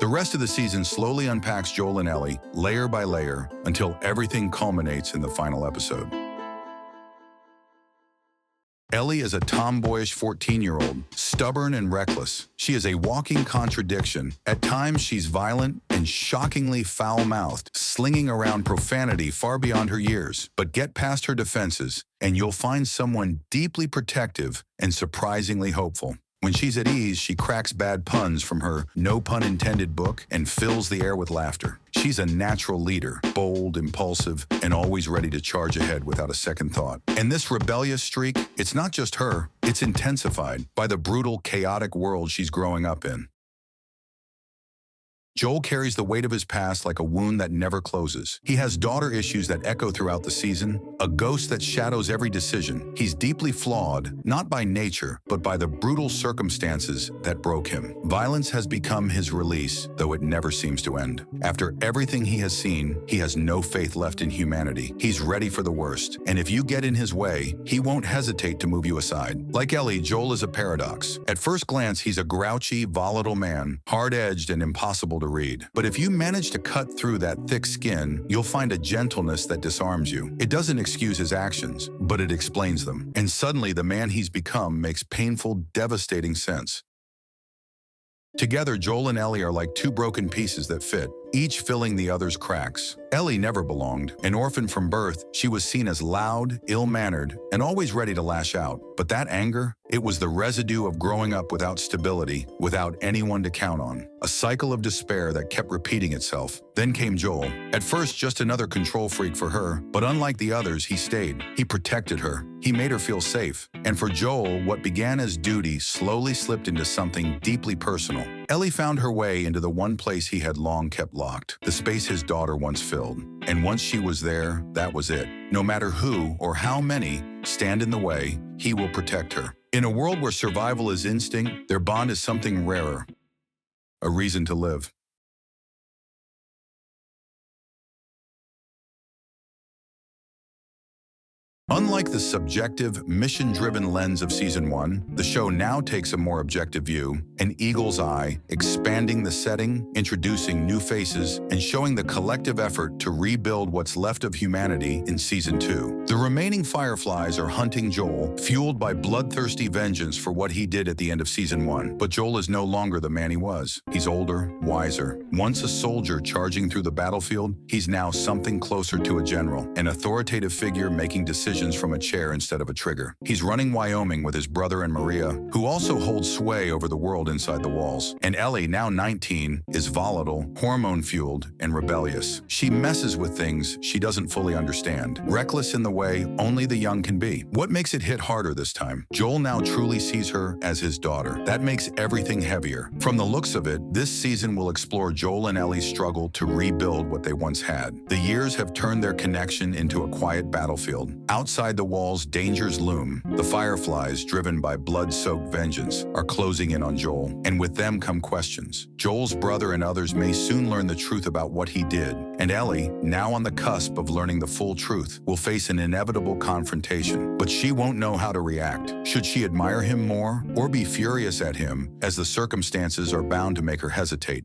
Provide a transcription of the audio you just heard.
The rest of the season slowly unpacks Joel and Ellie, layer by layer, until everything culminates in the final episode. Ellie is a tomboyish 14-year-old, stubborn and reckless. She is a walking contradiction. At times, she's violent and shockingly foul-mouthed, slinging around profanity far beyond her years. But get past her defenses, and you'll find someone deeply protective and surprisingly hopeful. When she's at ease, she cracks bad puns from her no-pun-intended book and fills the air with laughter. She's a natural leader, bold, impulsive, and always ready to charge ahead without a second thought. And this rebellious streak, it's not just her, it's intensified by the brutal, chaotic world she's growing up in. Joel carries the weight of his past like a wound that never closes. He has daughter issues that echo throughout the season, a ghost that shadows every decision. He's deeply flawed, not by nature, but by the brutal circumstances that broke him. Violence has become his release, though it never seems to end. After everything he has seen, he has no faith left in humanity. He's ready for the worst, and if you get in his way, he won't hesitate to move you aside. Like Ellie, Joel is a paradox. At first glance, he's a grouchy, volatile man, hard-edged and impossible to read. But if you manage to cut through that thick skin, you'll find a gentleness that disarms you. It doesn't excuse his actions, but it explains them. And suddenly the man he's become makes painful, devastating sense. Together, Joel and Ellie are like two broken pieces that fit, each filling the other's cracks. Ellie never belonged. An orphan from birth, she was seen as loud, ill-mannered, and always ready to lash out. But that anger, it was the residue of growing up without stability, without anyone to count on. A cycle of despair that kept repeating itself. Then came Joel. At first, just another control freak for her, but unlike the others, he stayed. He protected her. He made her feel safe. And for Joel, what began as duty slowly slipped into something deeply personal. Ellie found her way into the one place he had long kept locked, the space his daughter once filled. And once she was there, that was it. No matter who or how many stand in the way, he will protect her. In a world where survival is instinct, their bond is something rarer, a reason to live. Unlike the subjective, mission-driven lens of Season 1, the show now takes a more objective view, an eagle's eye, expanding the setting, introducing new faces, and showing the collective effort to rebuild what's left of humanity in Season 2. The remaining Fireflies are hunting Joel, fueled by bloodthirsty vengeance for what he did at the end of Season 1. But Joel is no longer the man he was. He's older, wiser. Once a soldier charging through the battlefield, he's now something closer to a general, an authoritative figure making decisions from a chair instead of a trigger. He's running Wyoming with his brother and Maria, who also holds sway over the world inside the walls. And Ellie, now 19, is volatile, hormone-fueled, and rebellious. She messes with things she doesn't fully understand, reckless in the way only the young can be. What makes it hit harder this time? Joel now truly sees her as his daughter. That makes everything heavier. From the looks of it, this season will explore Joel and Ellie's struggle to rebuild what they once had. The years have turned their connection into a quiet battlefield. Outside the walls, dangers loom. The Fireflies, driven by blood-soaked vengeance, are closing in on Joel. And with them come questions. Joel's brother and others may soon learn the truth about what he did. And Ellie, now on the cusp of learning the full truth, will face an inevitable confrontation. But she won't know how to react. Should she admire him more or be furious at him, as the circumstances are bound to make her hesitate?